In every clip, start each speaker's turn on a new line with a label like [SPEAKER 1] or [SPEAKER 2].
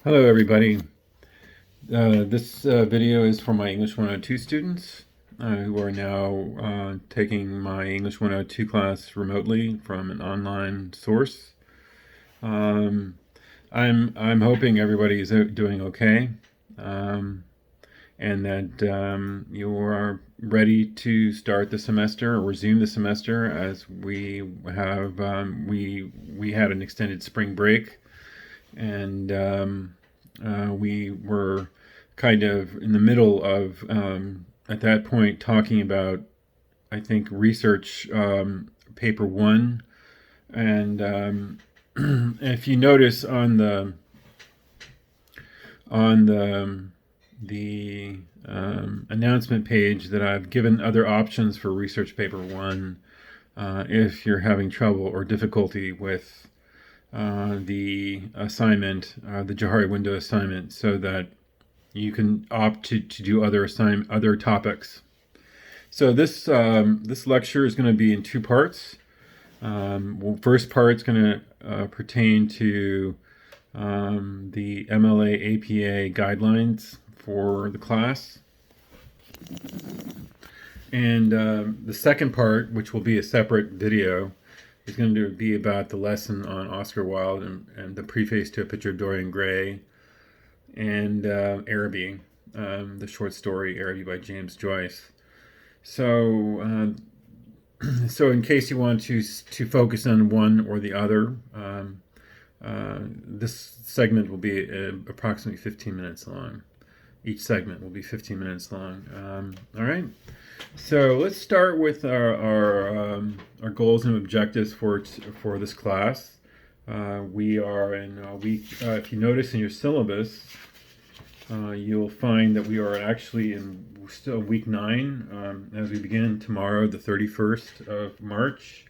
[SPEAKER 1] Hello everybody. This video is for my English 102 students who are now taking my English 102 class remotely from an online source. Um, I'm hoping everybody is doing okay, um, and that you are ready to start the semester or resume the semester, as we had an extended spring break, and we were kind of in the middle of, at that point, talking about, I think, research paper one. And if you notice on the announcement page that I've given other options for research paper one, if you're having trouble or difficulty with the assignment, the Johari window assignment, so that you can opt to do other topics. So this lecture is going to be in two parts. First part is going to pertain to the MLA APA guidelines for the class. And the second part, which will be a separate video, is going to be about the lesson on Oscar Wilde and the preface to A Picture of Dorian Gray, and Araby, the short story Araby by James Joyce. So, so in case you want to focus on one or the other, this segment will be approximately 15 minutes long. Each segment will be 15 minutes long. All right. So let's start with our goals and objectives for this class. We are in week. If you notice in your syllabus, you'll find that we are actually in still week 9 as we begin tomorrow, the 31st of March,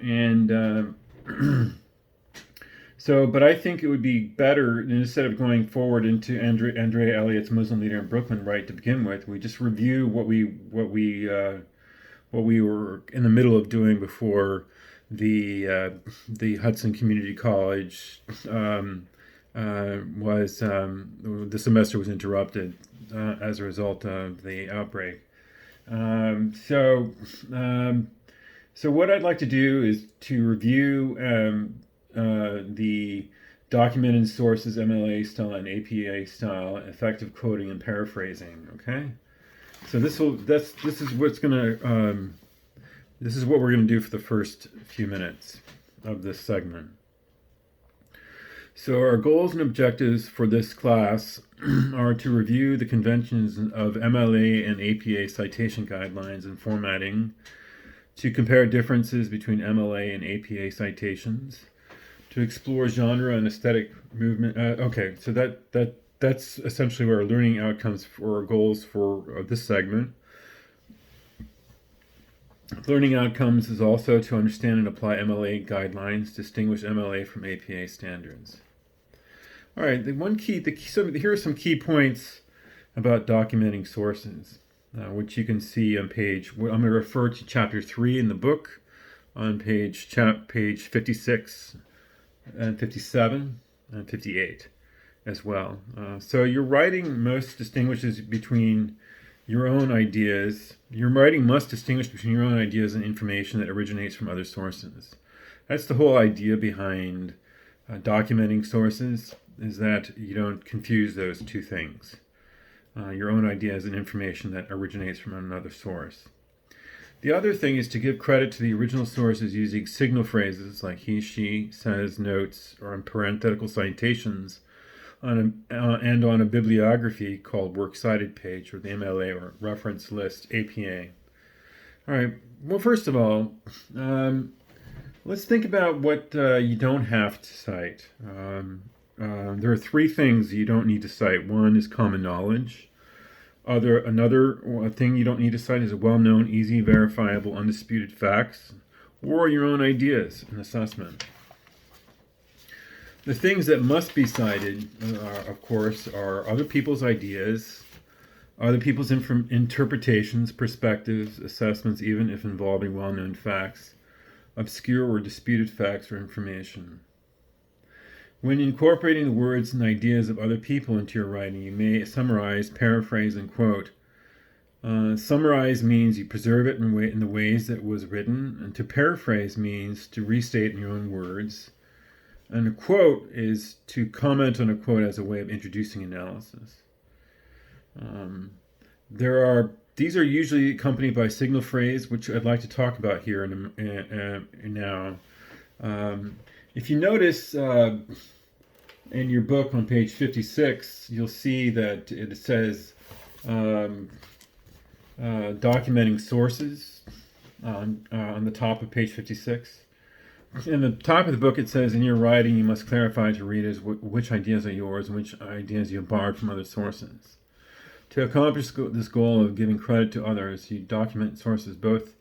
[SPEAKER 1] and so. But I think it would be better, instead of going forward into Andrea Elliott's Muslim Leader in Brooklyn, right, to begin with, we just review what we were in the middle of doing before the Hudson Community College the semester was interrupted as a result of the outbreak. So what I'd like to do is to review the documented sources, MLA style and APA style, effective quoting and paraphrasing. Okay, so this is what we're gonna do for the first few minutes of this segment. So our goals and objectives for this class are to review the conventions of MLA and APA citation guidelines and formatting, to compare differences between MLA and APA citations, to explore genre and aesthetic movement. Okay, so that's essentially what our learning outcomes for our goals for this segment. Learning outcomes is also to understand and apply MLA guidelines, distinguish MLA from APA standards. All right, here are some key points about documenting sources, which you can see on page. I'm going to refer to chapter 3 in the book, on page 56 and 57 and 58 as well. So your writing must distinguish between your own ideas. Your writing must distinguish between your own ideas and information that originates from other sources. That's the whole idea behind documenting sources, is that you don't confuse those two things. Your own ideas and information that originates from another source. The other thing is to give credit to the original sources using signal phrases like he, she, says, notes, or in parenthetical citations, and on a bibliography called Works Cited page, or the MLA, or reference list, APA. All right, well, first of all, let's think about what you don't have to cite. There are 3 things you don't need to cite. One is common knowledge. Another thing you don't need to cite is a well-known, easy, verifiable, undisputed facts, or your own ideas and assessment. The things that must be cited, of course, are other people's ideas, other people's interpretations, perspectives, assessments, even if involving well-known facts, obscure or disputed facts or information. When incorporating the words and ideas of other people into your writing, you may summarize, paraphrase, and quote. Summarize means you preserve it in the ways that it was written, and to paraphrase means to restate in your own words. And a quote is to comment on a quote as a way of introducing analysis. These are usually accompanied by signal phrase, which I'd like to talk about here now. If you notice in your book on page 56, you'll see that it says documenting sources on the top of page 56. In the top of the book, it says, in your writing, you must clarify to readers which ideas are yours and which ideas you have borrowed from other sources. To accomplish this goal of giving credit to others, you document sources both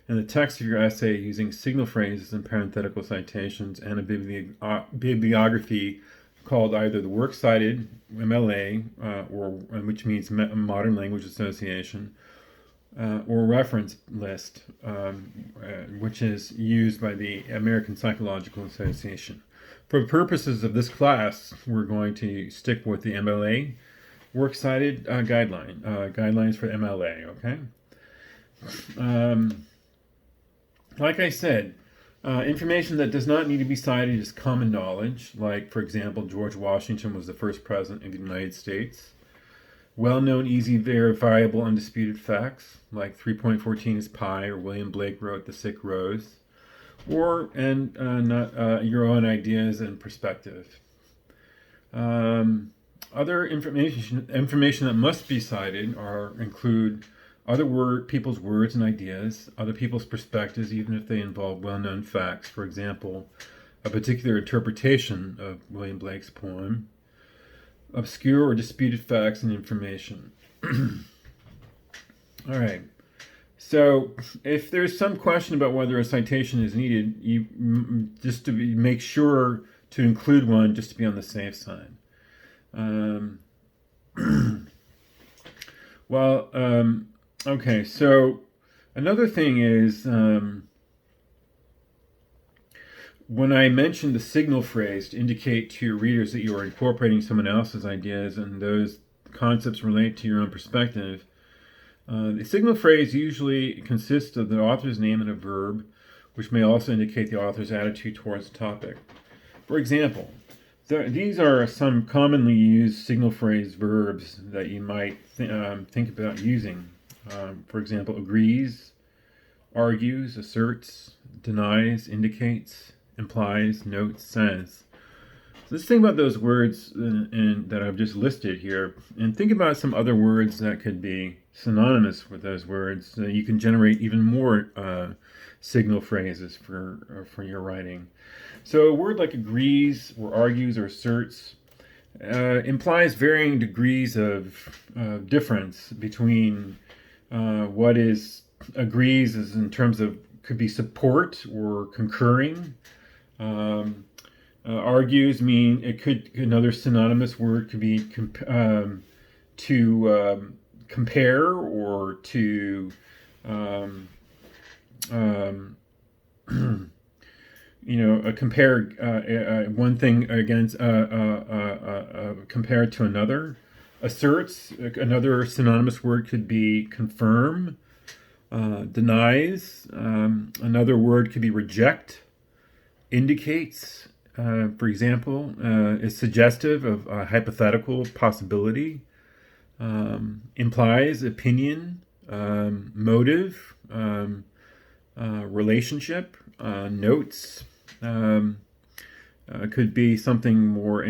[SPEAKER 1] in the text of your essay using signal phrases and parenthetical citations and a bibliography called either the Works Cited, MLA, which means Modern Language Association, or reference list, which is used by the American Psychological Association. For purposes of this class, we're going to stick with the MLA, Works Cited guidelines for MLA, okay? Like I said, information that does not need to be cited is common knowledge, like, for example, George Washington was the first president of the United States. Well-known, easy, verifiable, undisputed facts, like 3.14 is pi, or William Blake wrote The Sick Rose, or your own ideas and perspective. Other information that must be cited include other people's words and ideas, other people's perspectives, even if they involve well-known facts. For example, a particular interpretation of William Blake's poem, obscure or disputed facts and information. All right. So if there's some question about whether a citation is needed, you just to make sure to include one just to be on the safe side. Okay, so another thing is when I mentioned the signal phrase to indicate to your readers that you are incorporating someone else's ideas and those concepts relate to your own perspective, the signal phrase usually consists of the author's name and a verb, which may also indicate the author's attitude towards the topic. For example, these are some commonly used signal phrase verbs that you might think about using. For example, agrees, argues, asserts, denies, indicates, implies, notes, says. So let's think about those words that I've just listed here, and think about some other words that could be synonymous with those words, so you can generate even more signal phrases for your writing. So a word like agrees, or argues, or asserts implies varying degrees of difference between what is agrees is in terms of could be support or concurring. Argues mean it could another synonymous word could be to compare or to compare one thing against compared to another. Asserts, another synonymous word could be confirm. Denies, another word could be reject. Indicates, for example, is suggestive of a hypothetical possibility. Implies opinion, motive, relationship, notes. Could be something more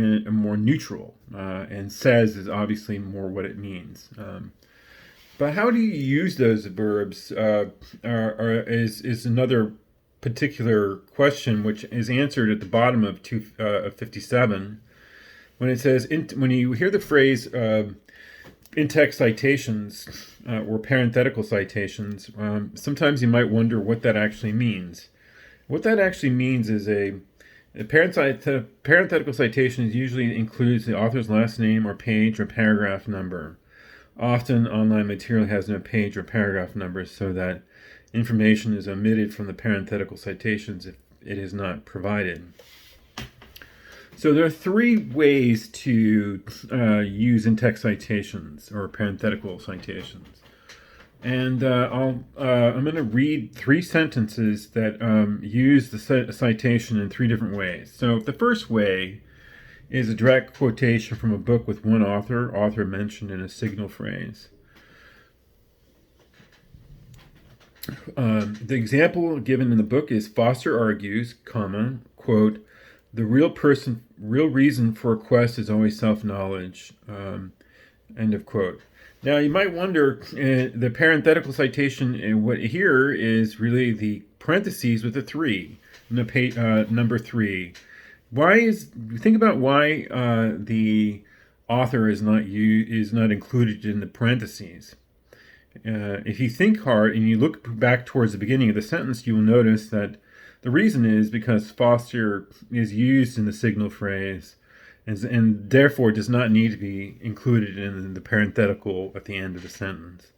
[SPEAKER 1] neutral, and says is obviously more what it means. But how do you use those verbs is another particular question, which is answered at the bottom of 57, when it says when you hear the phrase in-text citations or parenthetical citations, sometimes you might wonder what that actually means. What that actually means is a parenthetical citation usually includes the author's last name or page or paragraph number. Often online material has no page or paragraph numbers, so that information is omitted from the parenthetical citations if it is not provided. So there are three ways to use in-text citations or parenthetical citations. And I'm going to read three sentences that use the citation in three different ways. So the first way is a direct quotation from a book with one author mentioned in a signal phrase. The example given in the book is Foster argues, comma, quote, the real reason for a quest is always self-knowledge, end of quote. Now, you might wonder, the parenthetical citation what here is really the parentheses with a 3, number 3. Think about why the author is not included in the parentheses. If you think hard and you look back towards the beginning of the sentence, you will notice that the reason is because Foster is used in the signal phrase and therefore does not need to be included in the parenthetical at the end of the sentence.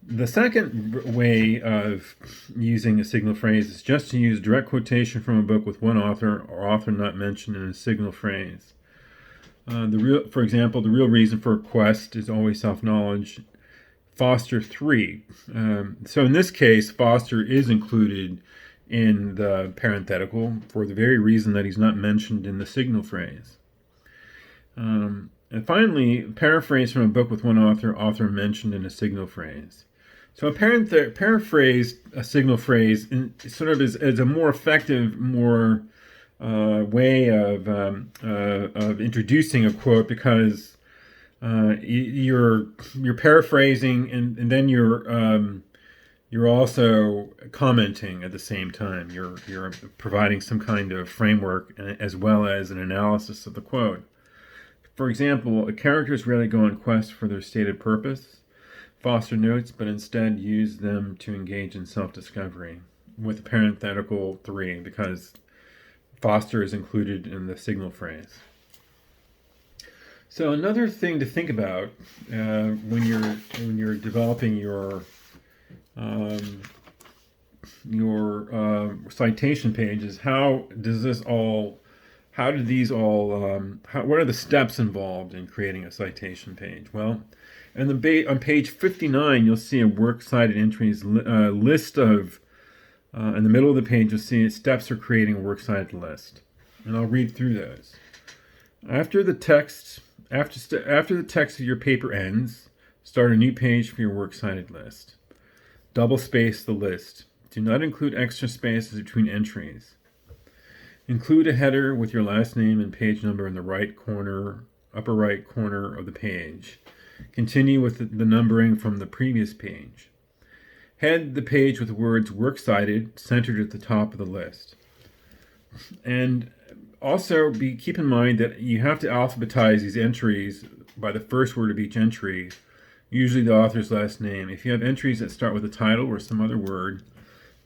[SPEAKER 1] The second way of using a signal phrase is just to use direct quotation from a book with one author or author not mentioned in a signal phrase. For example, the real reason for a quest is always self-knowledge. Foster 3. So in this case, Foster is included in the parenthetical for the very reason that he's not mentioned in the signal phrase. And finally, paraphrase from a book with one author mentioned in a signal phrase. So a paraphrase, a signal phrase, sort of is a more effective, more way of introducing a quote because you're paraphrasing and then you're also commenting at the same time. You're providing some kind of framework as well as an analysis of the quote. For example, characters rarely go on quest for their stated purpose, Foster notes, but instead use them to engage in self-discovery with the parenthetical 3 because Foster is included in the signal phrase. So another thing to think about when you're developing your citation page is what are the steps involved in creating a citation page? Well, on page 59, you'll see a works cited entries list of. In the middle of the page, you'll see steps for creating a works cited list, and I'll read through those. After the text of your paper ends, start a new page for your works cited list. Double space the list. Do not include extra spaces between entries. Include a header with your last name and page number in the upper right corner of the page. Continue with the numbering from the previous page. Head the page with the words works cited centered at the top of the list. And also keep in mind that you have to alphabetize these entries by the first word of each entry, usually the author's last name. If you have entries that start with a title or some other word,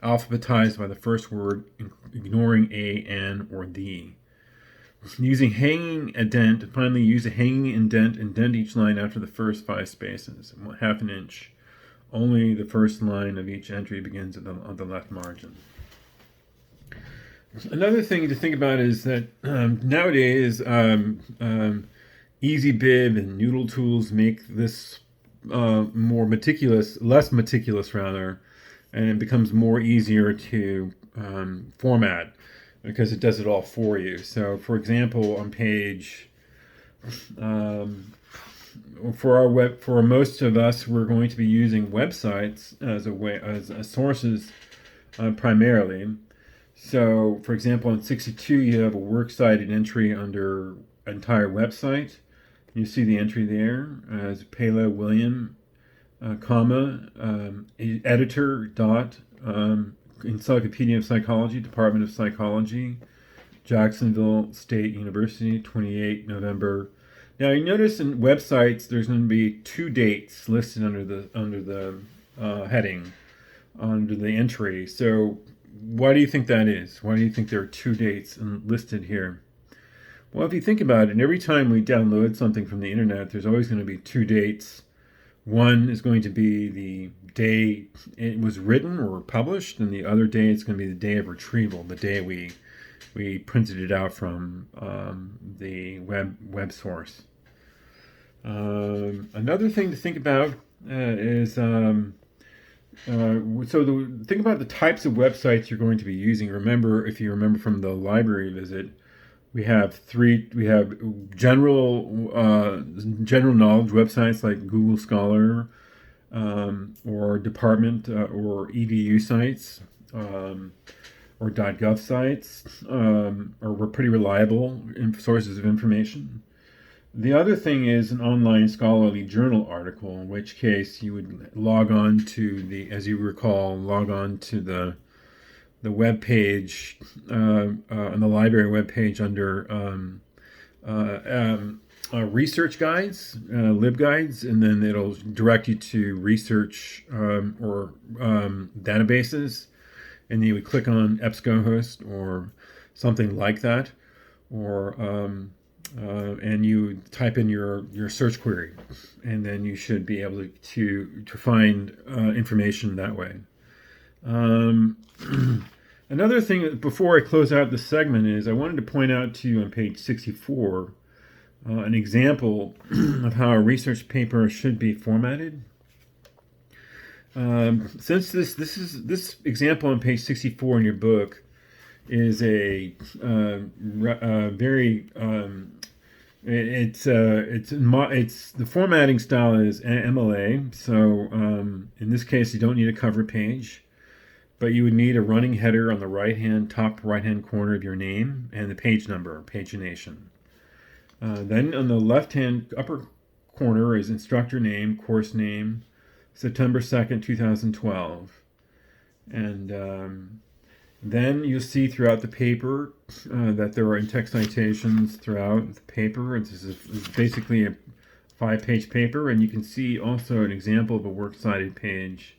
[SPEAKER 1] alphabetized by the first word, ignoring A, N, or the. Using hanging indent, finally use a hanging indent each line after the first 5 spaces, half an inch. Only the first line of each entry begins on the left margin. Another thing to think about is that nowadays EasyBib and Noodle Tools make this less meticulous rather, and it becomes more easier to format because it does it all for you. So, for example, on page for most of us, we're going to be using websites as sources primarily. So, for example, in 62, you have a works cited entry under entire website. You see the entry there as Pela William, editor dot Encyclopedia of Psychology, Department of Psychology, Jacksonville State University, 28 November. Now you notice in websites there's going to be 2 dates listed under the heading, under the entry. So why do you think that is? Why do you think there are 2 dates listed here? Well, if you think about it, every time we download something from the internet, there's always going to be 2 dates. One is going to be the day it was written or published, and the other day it's going to be the day of retrieval, the day we we printed it out from the web source. Another thing to think about is so the think about the types of websites you're going to be using. Remember, if you remember from the library visit, we have three. We have general knowledge websites like Google Scholar, or department or EDU sites, or .gov sites, or were pretty reliable sources of information. The other thing is an online scholarly journal article, in which case you would log on to as you recall, log on to the web page, on the library web page under research guides, libguides, and then it'll direct you to research or databases, and you would click on EBSCOhost or something like that, or and you type in your search query, and then you should be able to find information that way. Another thing before I close out this segment is I wanted to point out to you on page 64 an example of how a research paper should be formatted. Since this example on page 64 in your book is a very it's the formatting style is MLA. So in this case, you don't need a cover page, but you would need a running header on the top right hand corner of your name and the page number, pagination. Then on the left hand upper corner is instructor name, course name, September 2nd, 2012, and then you'll see throughout the paper that there are in-text citations throughout the paper. This is basically a 5-page paper, and you can see also an example of a works cited page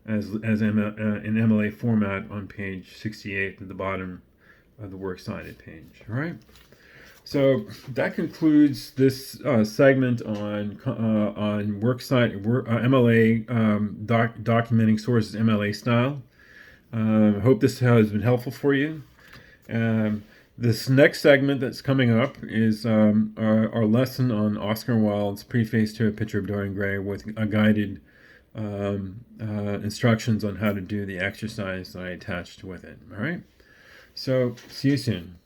[SPEAKER 1] as in MLA format on page 68 at the bottom of the works cited page. All right. So that concludes this segment on works cited MLA documenting sources MLA style. I hope this has been helpful for you. This next segment that's coming up is our lesson on Oscar Wilde's Preface to A Picture of Dorian Gray, with a guided instructions on how to do the exercise that I attached with it. All right. So see you soon.